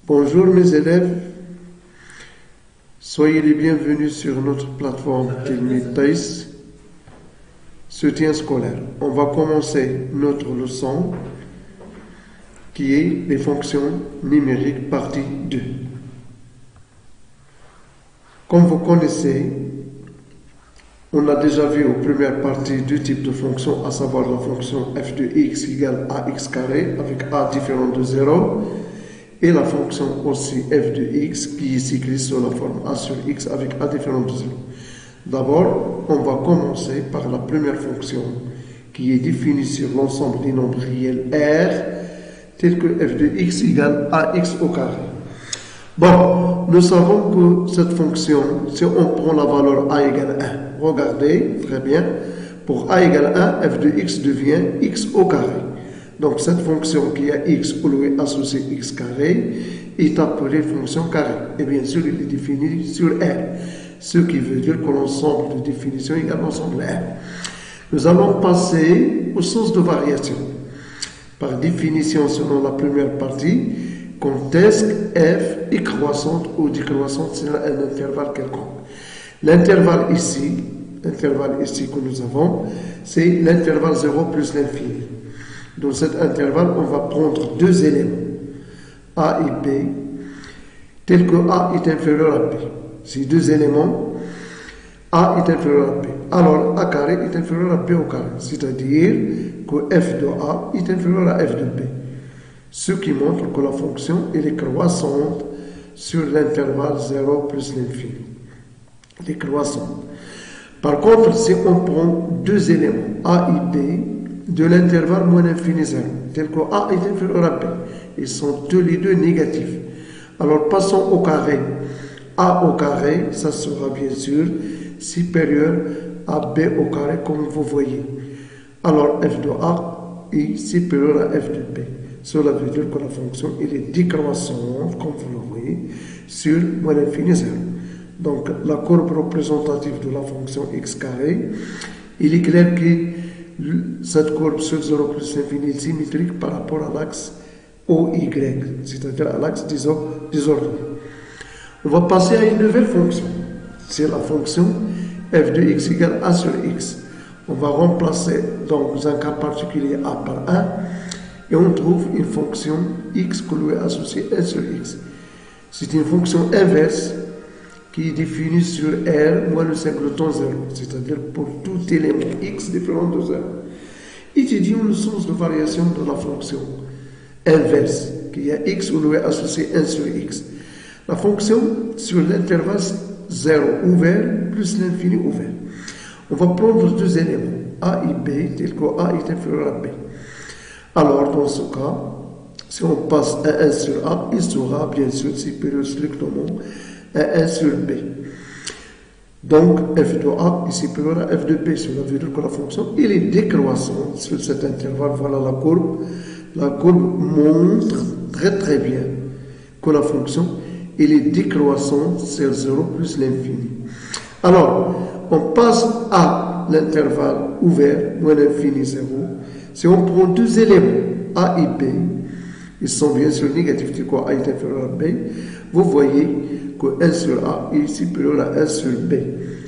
Bonjour mes élèves, soyez les bienvenus sur notre plateforme Tilmid Taïs, soutien scolaire. On va commencer notre leçon qui est les fonctions numériques partie 2. Comme vous connaissez, on a déjà vu aux premières parties deux types de fonctions, à savoir la fonction f de x égale ax carré avec a différent de 0 et la fonction aussi f de x qui est écrite sur la forme a sur x avec a différent de 0. D'abord, on va commencer par la première fonction qui est définie sur l'ensemble des nombres réels R tel que f de x égale ax au carré. Bon, nous savons que cette fonction, si on prend la valeur a égale 1, regardez, très bien, pour a égale 1, f de x devient x au carré. Donc cette fonction qui a x au lieu associé x carré est appelée fonction carré. Et bien sûr, il est défini sur R, ce qui veut dire que l'ensemble de définition égale l'ensemble R. Nous allons passer au sens de variation. Par définition, selon la première partie, quand est-ce que f est croissante ou décroissante sur un intervalle quelconque. L'intervalle ici que nous avons, c'est l'intervalle 0 plus l'infini. Dans cet intervalle, on va prendre deux éléments, a et b, tel que a est inférieur à b. Ces deux éléments, a est inférieur à b. Alors, a carré est inférieur à b au carré, c'est-à-dire que f de a est inférieur à f de b. Ce qui montre que la fonction est croissante sur l'intervalle 0 plus l'infini. Elle est croissante. Par contre, si on prend deux éléments, a et b, de l'intervalle moins l'infini 0, tel que a est inférieur à b, ils sont tous les deux négatifs. Alors, passons au carré. A au carré, ça sera bien sûr supérieur à b au carré, comme vous voyez. Alors, f de a est supérieur à f de b. Cela veut dire que la fonction elle est décroissante, comme vous le voyez, sur moins l'infini 0. Donc, la courbe représentative de la fonction x carré, il est clair que cette courbe sur 0 plus l'infini est symétrique par rapport à l'axe OY, c'est-à-dire à l'axe des ordonnées. On va passer à une nouvelle fonction. C'est la fonction f de x égale a sur x. On va remplacer dans un cas particulier a par 1 et on trouve une fonction x que l'on est associé 1 sur x. C'est une fonction inverse qui est définie sur R moins le singleton 0, c'est-à-dire pour tout élément x différent de 0. Étudions le sens de variation de la fonction inverse qui a x où l'on est associé 1 sur x. La fonction sur l'intervalle 0 ouvert plus l'infini ouvert. On va prendre deux éléments, a et b, tel que a est inférieur à b. Alors, dans ce cas, si on passe à 1 sur a, il sera bien sûr supérieur strictement à 1 sur b. Donc, f de a est supérieur à f de b. Cela veut dire que la fonction elle est décroissante sur cet intervalle. Voilà la courbe. La courbe montre très très bien que la fonction elle est décroissante sur 0 plus l'infini. Alors, on passe à l'intervalle ouvert, moins l'infini 0. Si on prend deux éléments, a et b, ils sont bien sûr négatifs, du coup a est inférieur à b, vous voyez que 1 sur a est supérieur à 1 sur b,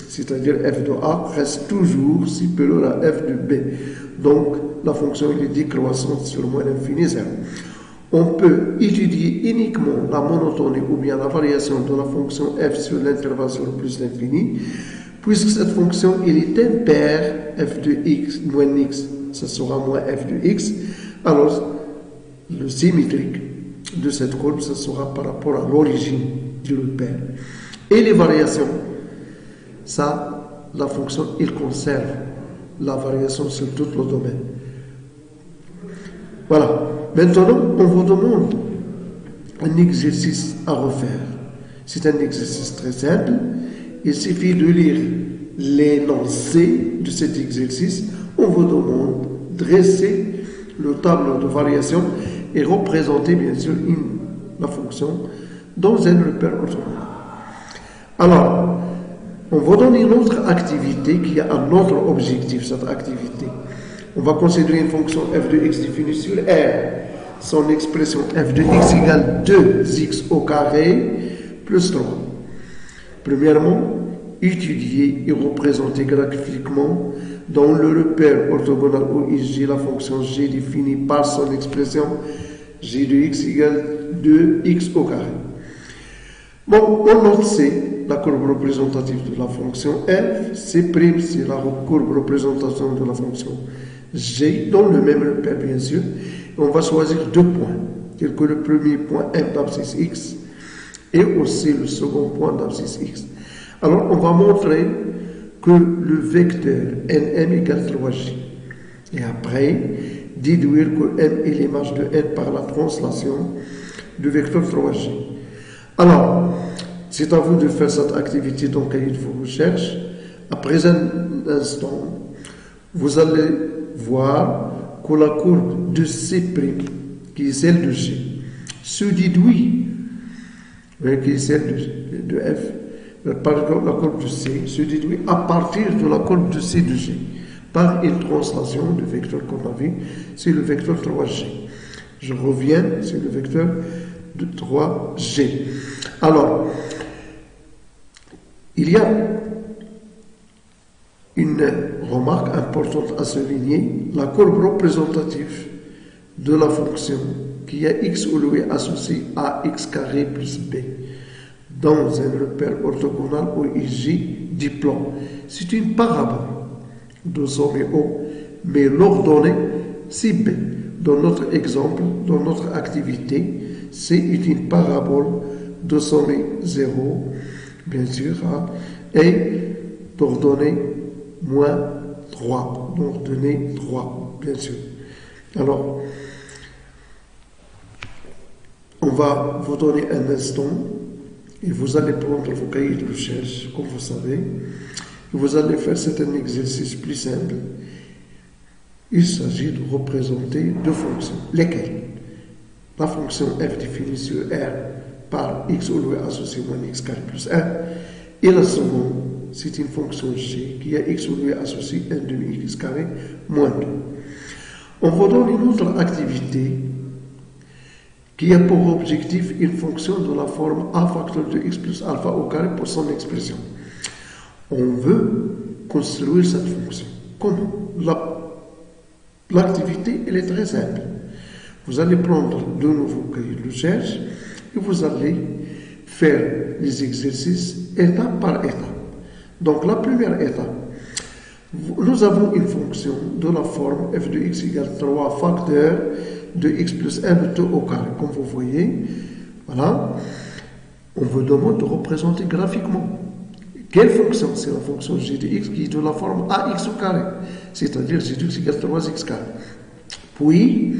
c'est-à-dire f de a reste toujours supérieur à f de b. Donc, la fonction est décroissante sur moins l'infini 0. On peut étudier uniquement la monotonie ou bien la variation de la fonction f sur l'intervalle 0 plus l'infini, puisque cette fonction elle est impaire f de x moins x, ça sera moins f de x. Alors, le symétrique de cette courbe, ça sera par rapport à l'origine du repère. Et les variations, ça, la fonction, il conserve la variation sur tout le domaine. Voilà. Maintenant, on vous demande un exercice à refaire. C'est un exercice très simple. Il suffit de lire l'énoncé de cet exercice. On vous demande de dresser le tableau de variation et représenter bien sûr la fonction dans un repère orthogonal. Alors, on vous donne une autre activité qui a un autre objectif, cette activité. On va considérer une fonction f de x définie sur R. Son expression f de x égale 2x au carré plus 3. Premièrement, étudier et représenter graphiquement dans le repère orthogonal OIG la fonction g définie par son expression g de x égale 2x au carré. Bon, on note C, la courbe représentative de la fonction f, C', c'est la courbe représentative de la fonction g, dans le même repère bien sûr. On va choisir deux points, tels que le premier point f d'abscisse x et aussi le second point d'abscisse x. Alors, on va montrer que le vecteur nm égale 3j. Et après, déduire que m est l'image de n par la translation du vecteur 3j. Alors, c'est à vous de faire cette activité dans le cahier de vos recherches. Après un instant, vous allez voir que la courbe de C', qui est celle de G, se déduit, qui est celle de F, par exemple la courbe de C, se déduit à partir de la courbe de C de G, par une translation du vecteur qu'on a vu, c'est le vecteur 3G. Je reviens, c'est le vecteur de 3G. Alors, il y a une remarque importante à souligner, la courbe représentative de la fonction qui a x au lieu associé à x carré plus b dans un repère orthogonal OIG du plan. C'est une parabole de sommet O, mais l'ordonnée c'est b. Dans notre exemple, dans notre activité, c'est une parabole de sommet 0, bien sûr, et d'ordonnée moins 3, d'ordonnée 3, bien sûr. Alors, on va vous donner un instant et vous allez prendre vos cahiers de recherche, comme vous savez, et vous allez faire un exercice plus simple. Il s'agit de représenter deux fonctions, lesquelles la fonction f définie sur R par x au lieu associé moins x carré plus 1, et la seconde, c'est une fonction g qui a x au lieu associé 1 demi x carré moins 2. On vous donne une autre activité qui a pour objectif une fonction de la forme a facteur de x plus alpha au carré pour son expression. On veut construire cette fonction. Comment? L'activité, elle est très simple. Vous allez prendre de nouveaux cahiers de recherche et vous allez faire les exercices étape par étape. Donc, la première étape, nous avons une fonction de la forme f de x égale 3 facteur de x plus 1 de tout au carré. Comme vous voyez, voilà, on vous demande de représenter graphiquement. Quelle fonction? C'est la fonction g de x qui est de la forme ax au carré, c'est-à-dire g de x égale 3x carré. Puis,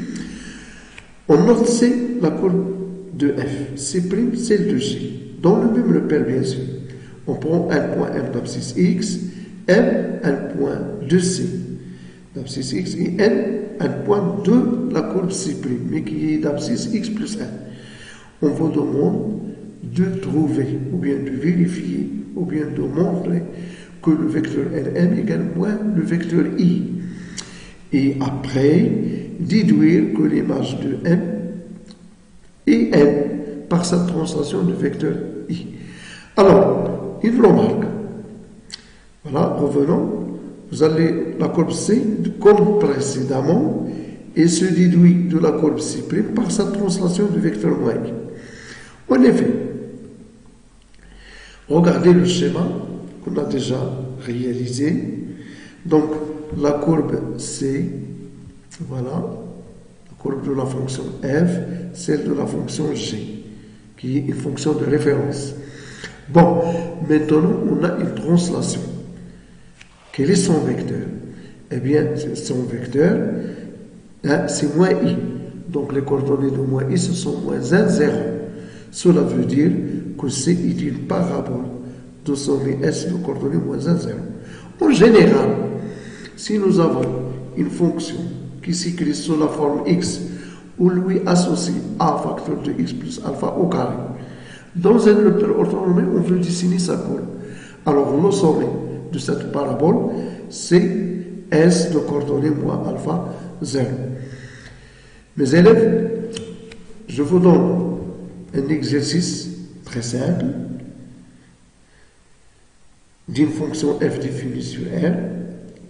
on note C, la courbe de f, C', celle de g, dans le même repère bien sûr. On prend un point m d'abscisse x, m, un point de c d'abscisse x, et n, un point de la courbe C', mais qui est d'abscisse x plus 1. On vous demande de trouver, ou bien de vérifier, ou bien de montrer que le vecteur Lm égale moins le vecteur I. Et après, déduire que l'image de M est M par sa translation du vecteur I. Alors, une remarque. Voilà, revenons. Vous avez la courbe C comme précédemment et se déduit de la courbe C' par sa translation du vecteur moins I. En effet, regardez le schéma qu'on a déjà réalisé. Donc, la courbe C, voilà, la courbe de la fonction f, celle de la fonction g, qui est une fonction de référence. Bon, maintenant, on a une translation. Quel est son vecteur? Eh bien, son vecteur, hein, c'est moins i. Donc, les coordonnées de moins i, ce sont moins 1, 0. Cela veut dire que C est une parabole de sommet S de coordonnées moins 1, 0. En général, si nous avons une fonction qui s'écrit sous la forme x, où lui associe a facteur de x plus alpha au carré, dans un repère orthogonal, on veut dessiner sa courbe. Alors, le sommet de cette parabole, c'est S de coordonnées moins alpha 0. Mes élèves, je vous donne un exercice très simple d'une fonction f définie sur R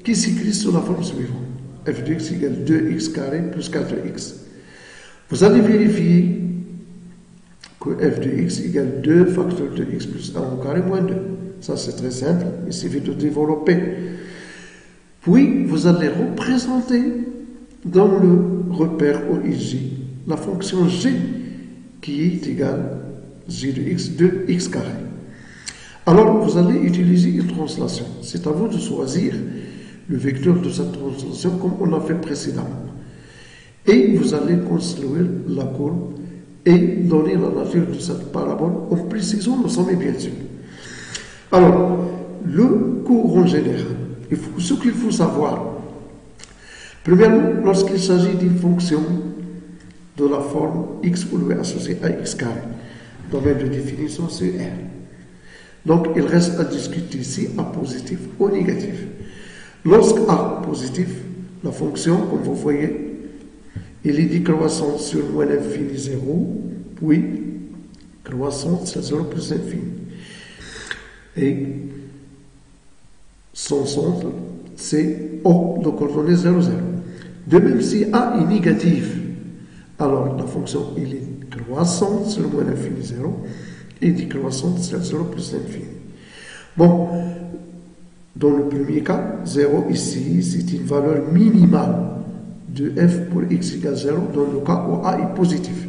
qui s'écrit sous la forme suivante. f de x égale 2x carré plus 4x. Vous allez vérifier que f de x égale 2 facteur de x plus 1 au carré moins 2. Ça, c'est très simple, il suffit de développer. Puis, vous allez représenter dans le repère OIJ la fonction g qui est égale g de x de x carré. Alors, vous allez utiliser une translation. C'est à vous de choisir le vecteur de cette translation comme on l'a fait précédemment. Et vous allez construire la courbe et donner la nature de cette parabole en précisant le sommet, bien sûr. Alors, le courant général, ce qu'il faut savoir, premièrement, lorsqu'il s'agit d'une fonction de la forme x ou y associée à x carré, domaine de définition c'est R. Donc, il reste à discuter si A positif ou négatif. Lorsque A positif, la fonction, comme vous voyez, elle est décroissante sur moins l'infini 0, puis croissante sur 0 plus l'infini. Et son centre, c'est O de coordonnées 0, 0. De même, si A est négatif, alors la fonction elle est croissante sur moins l'infini 0 et décroissante sur 0 plus l'infini. Bon, dans le premier cas, 0 ici, c'est une valeur minimale de f pour x égale 0 dans le cas où A est positif.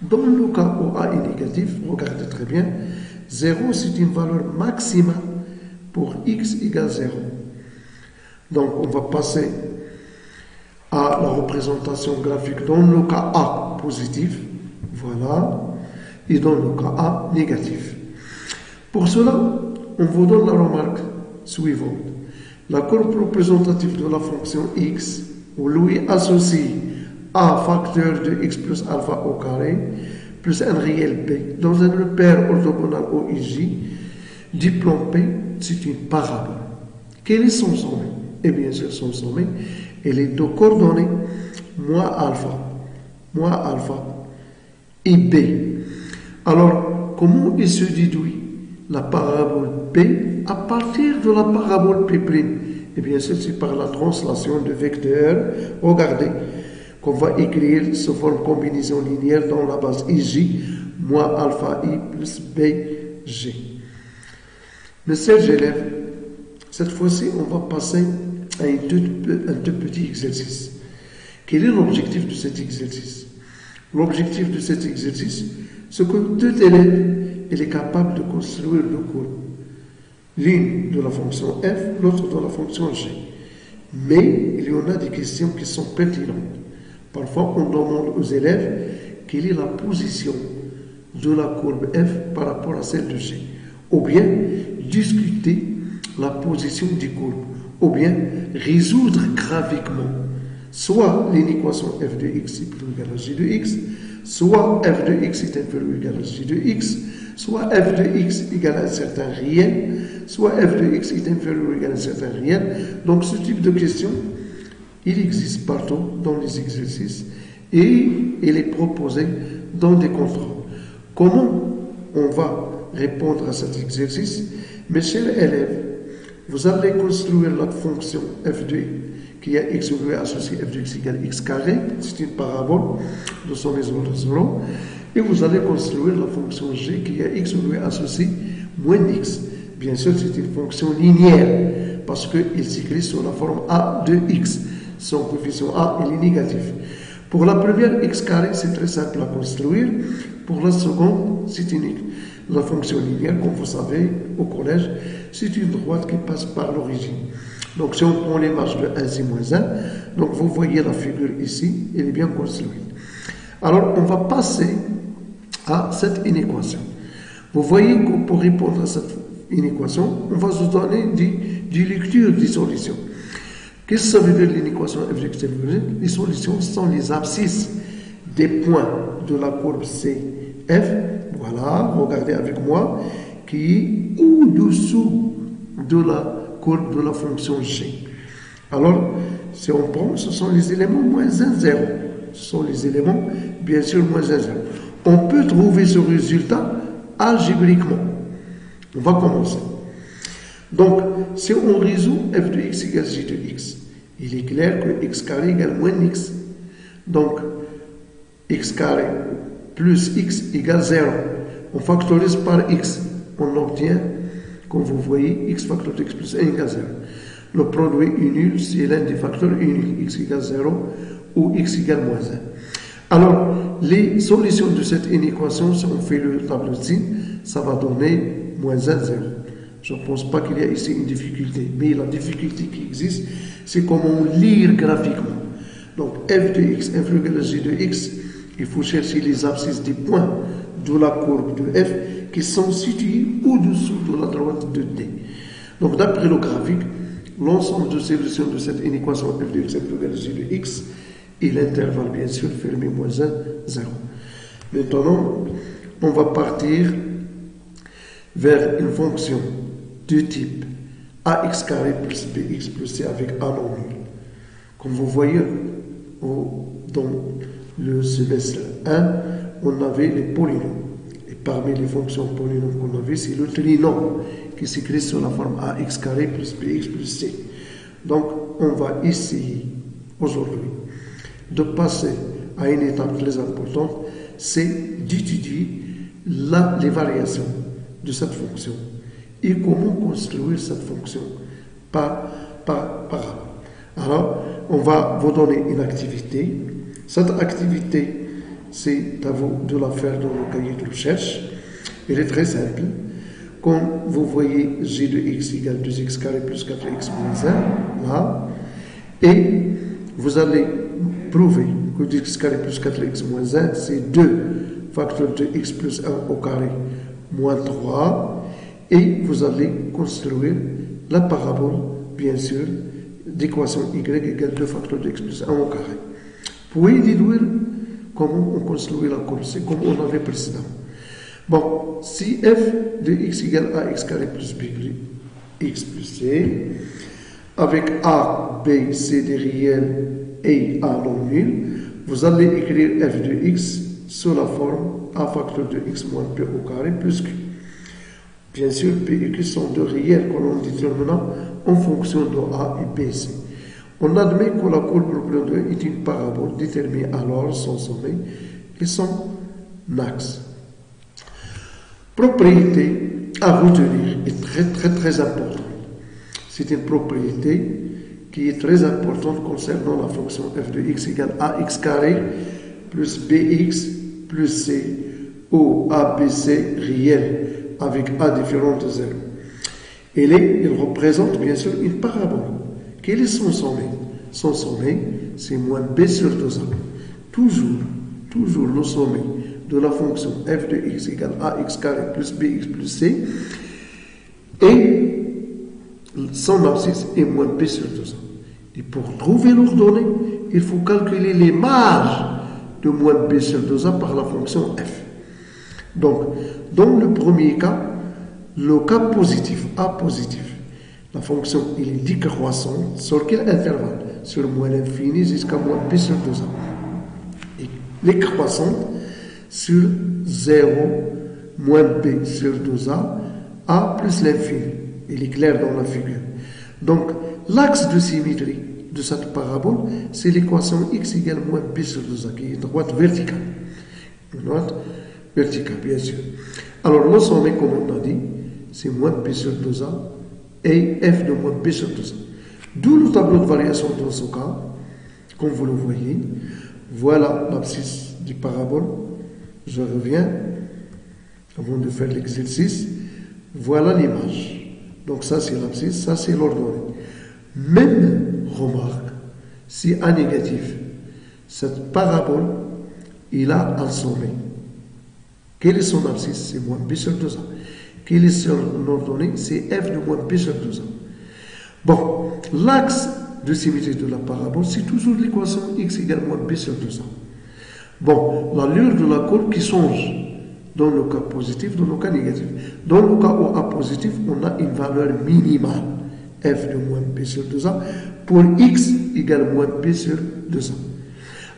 Dans le cas où A est négatif, regardez très bien, 0 c'est une valeur maximale pour x égale 0. Donc on va passer à la représentation graphique dans le cas A positif, voilà, et dans le cas A négatif. Pour cela, on vous donne la remarque suivante. La courbe représentative de la fonction x, où lui associe a facteur de x plus alpha au carré, plus un réel b, dans un repère orthogonal OIJ, du plan P, c'est une parabole. Quel est son sommet? Eh bien sûr, son sommet, elle est de coordonnées moins alpha et b. Alors, comment il se déduit la parabole P à partir de la parabole P'? Eh bien, c'est par la translation de vecteurs. Regardez qu'on va écrire sous forme combinaison linéaire dans la base IJ, moins alpha I plus BG. Mes chers élèves, cette fois-ci, on va passer à un tout petit exercice. Quel est l'objectif de cet exercice? L'objectif de cet exercice, c'est que tout élève est capable de construire le courbe. L'une de la fonction f, l'autre de la fonction g. Mais il y en a des questions qui sont pertinentes. Parfois, on demande aux élèves quelle est la position de la courbe f par rapport à celle de g. Ou bien discuter la position des courbes. Ou bien résoudre graphiquement soit l'inéquation f de x est plus ou égal à g de x, soit f de x est inférieur ou égal à g de x, soit f de x égale à un certain réel, soit f de x est inférieur ou égal à un certain réel. Donc ce type de question, il existe partout dans les exercices et il est proposé dans des contrôles. Comment on va répondre à cet exercice? Mes chers élèves, vous allez construire la fonction f de qui a x ou y associé f de x égale x carré, c'est une parabole de son maison de 0, et vous allez construire la fonction g qui a x ou y associé moins x. Bien sûr, c'est une fonction linéaire, parce qu'il s'écrit sous la forme a de x. Son coefficient a il est négatif. Pour la première, x carré, c'est très simple à construire. Pour la seconde, c'est unique. La fonction linéaire, comme vous savez, au collège, c'est une droite qui passe par l'origine. Donc, si on prend l'image de 1, c'est moins 1. Donc, vous voyez la figure ici, elle est bien construite. Alors, on va passer à cette inéquation. Vous voyez que pour répondre à cette inéquation, on va se donner des lectures des solutions. Qu'est-ce que ça veut dire l'inéquation f de x? Les solutions sont les abscisses des points de la courbe CF, voilà, regardez avec moi, qui est au-dessous de la courbe de la fonction g. Alors, si on prend, ce sont les éléments moins 1, 0. Ce sont les éléments, bien sûr, moins 1, 0. On peut trouver ce résultat algébriquement. On va commencer. Donc, si on résout f de x égale j de x, il est clair que x carré égale moins x. Donc, x carré plus x égale 0. On factorise par x. On obtient, comme vous voyez, x facteur de x plus 1 égale 0. Le produit est nul si l'un des facteurs est nul, x égale 0 ou x égale moins 1. Alors, les solutions de cette inéquation, si on fait le tableau de signe, ça va donner moins 1, 0. Je ne pense pas qu'il y a ici une difficulté, mais la difficulté qui existe, c'est comment lire graphiquement. Donc, f de x inférieur à j de x, il faut chercher les abscisses des points de la courbe de f qui sont situés au-dessous de la droite de D. Donc, d'après le graphique, l'ensemble de solutions de cette inéquation f de x inférieur à j de x et l'intervalle, bien sûr, fermé moins 1, 0. Maintenant, on va partir vers une fonction de type ax carré plus bx plus c avec a non nul. Comme vous voyez, dans le semestre 1, on avait les polynômes. Et parmi les fonctions polynômes qu'on avait, c'est le trinôme qui s'écrit sous la forme ax carré plus bx plus c. Donc, on va essayer aujourd'hui de passer à une étape très importante, c'est d'étudier les variations de cette fonction et comment construire cette fonction par rapport. Alors, on va vous donner une activité. Cette activité, c'est à vous de la faire dans le cahier de recherche. Elle est très simple. Comme vous voyez, j de x égale 2x carré plus 4x moins 1, là, et vous allez prouver que 2x carré plus 4x moins 1, c'est 2 facteurs de x plus 1 au carré moins 3. Et vous allez construire la parabole, bien sûr, d'équation y égale 2 facteurs de x plus 1 au carré. Vous pouvez déduire comment on construit la courbe, c'est comme on avait précédemment. Bon, si f de x égale ax carré plus bx plus c, avec a, b, c des réels et a non nul, vous allez écrire f de x sous la forme a facteur de x moins b au carré plus q. Bien sûr, p et q sont deux réels que l'on détermine en fonction de a et b, c. On admet que la courbe représentant est une parabole, détermine alors son sommet et son axe. Propriété à retenir est très importante. C'est une propriété qui est très importante concernant la fonction f de x égale ax carré plus bx plus c où abc réel avec a différent de 0. Il représente bien sûr une parabole. Quel est son sommet? Son sommet, c'est moins b sur 2a. Toujours le sommet de la fonction f de x égale ax carré plus bx plus c et son abscisse est moins b sur 2a. Et pour trouver l'ordonnée, il faut calculer les marges de moins b sur 2a par la fonction f. Donc, dans le premier cas, le cas positif, a positif, la fonction est décroissante sur quel intervalle? Sur moins l'infini jusqu'à moins b sur 2a. Et décroissante sur 0 moins b sur 2a, a plus l'infini. Il est clair dans la figure. Donc, l'axe de symétrie de cette parabole, c'est l'équation x égale moins b sur 2a, qui est droite verticale. Droite verticale, bien sûr. Alors, le sommet, comme on a dit, c'est moins b sur 2a et f de moins b sur 2a. D'où le tableau de variation dans ce cas, comme vous le voyez. Voilà l'abscisse du parabole. Je reviens avant de faire l'exercice. Voilà l'image. Donc ça c'est l'abscisse, ça c'est l'ordonnée. Même remarque, si A négatif, cette parabole, il a un sommet. Quel est son abscisse? C'est moins b sur 2a. Quel est son ordonnée? C'est f de moins b sur 2a. Bon, l'axe de symétrie de la parabole, c'est toujours l'équation x égale moins b sur 2a. Bon, l'allure de la courbe qui change dans le cas positif, dans le cas négatif. Dans le cas où A positif, on a une valeur minimale f de moins b sur 2a pour x égale moins b sur 2a.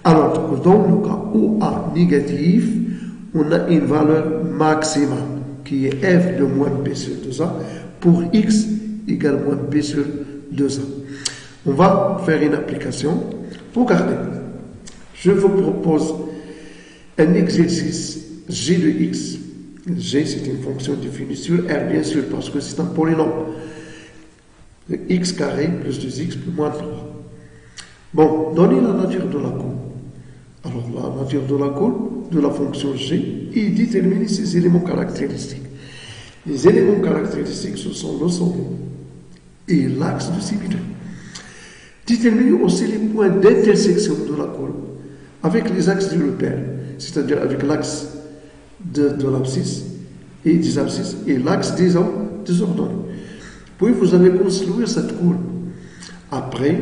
Alors que dans le cas où a négatif, on a une valeur maximale qui est f de moins b sur 2a pour x égale moins b sur 2a. On va faire une application. Regardez, je vous propose un exercice g de x. G, c'est une fonction définie sur R, bien sûr, parce que c'est un polynôme. X carré plus 2x plus moins 3. Bon, donnez la nature de la courbe. Alors, la nature de la courbe de la fonction g et déterminer ses éléments caractéristiques. Les éléments caractéristiques, ce sont le sommet et l'axe de symétrie. Déterminer aussi les points d'intersection de la courbe avec les axes du repère, c'est-à-dire avec l'axe de l'abscisse et des abscisses et l'axe des ordonnées. Puis vous allez construire cette courbe. Après,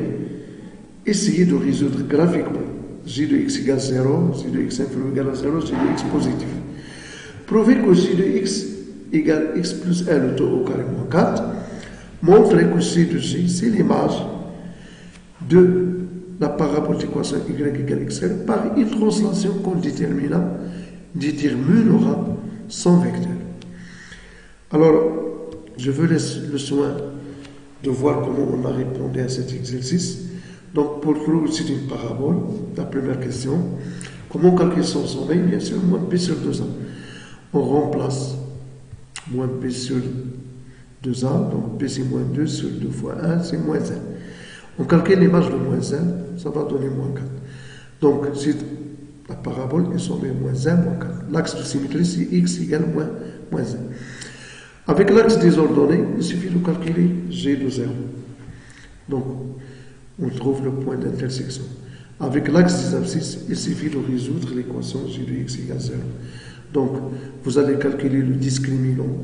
essayez de résoudre graphiquement g de x égale 0, g de x inférieur égale à 0, g de x positif. Prouvez que g de x égale x plus 1 le taux au carré moins 4. Montrez que c de g, c'est l'image de la parabole d'équation y égale x par une translation qu'on déterminera son vecteur. Alors, je vous laisse le soin de voir comment on a répondu à cet exercice. Donc, pour trouver c'est une parabole, la première question, comment calculer son sommet? Bien sûr, moins b sur 2a. On remplace moins b sur 2a, donc b c'est moins 2 sur 2 fois 1, c'est moins 1. On calcule l'image de moins 1, ça va donner moins 4. Donc, si la parabole est sommet moins 1, moins 4. L'axe de symétrie, c'est x égale moins 1. Avec l'axe des ordonnées, il suffit de calculer g de 0. Donc, on trouve le point d'intersection. Avec l'axe des abscisses, il suffit de résoudre l'équation g de x égale 0. Donc, vous allez calculer le discriminant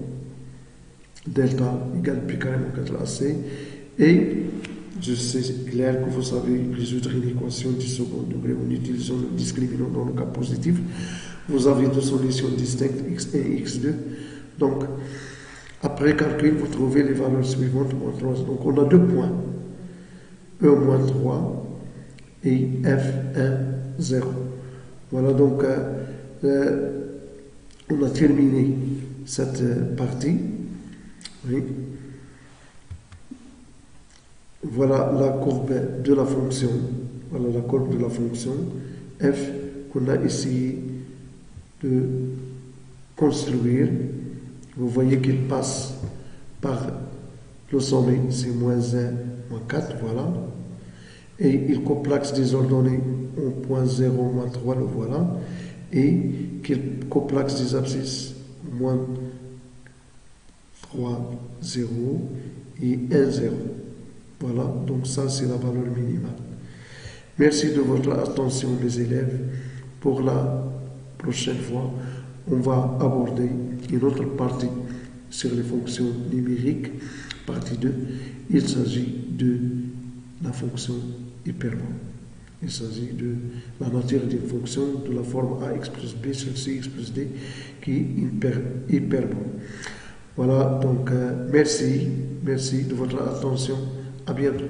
delta égale pi carré moins 4ac. Et je sais clair que vous savez résoudre une équation du second degré en utilisant le discriminant dans le cas positif. Vous avez deux solutions distinctes, x1 et x2. Donc, après calcul, vous trouvez les valeurs suivantes, moins 3. Donc, on a deux points, E-3 et F1, 0. Voilà, donc, on a terminé cette partie. Oui. Voilà la courbe de la fonction. Voilà la courbe de la fonction f qu'on a essayé de construire. Vous voyez qu'il passe par le sommet, c'est moins 1, moins 4, voilà. Et il coupe l'axe des ordonnées au point 0, moins 3, le voilà. Et qu'il coupe l'axe des abscisses, moins 3, 0 et 1, 0. Voilà, donc ça c'est la valeur minimale. Merci de votre attention mes élèves. Pour la prochaine fois, on va aborder une autre partie sur les fonctions numériques, partie 2. Il s'agit de la fonction hyperbole. Il s'agit de la nature d'une fonction de la forme ax plus b sur cx plus d qui est hyperbole. Voilà, donc merci de votre attention. À bientôt.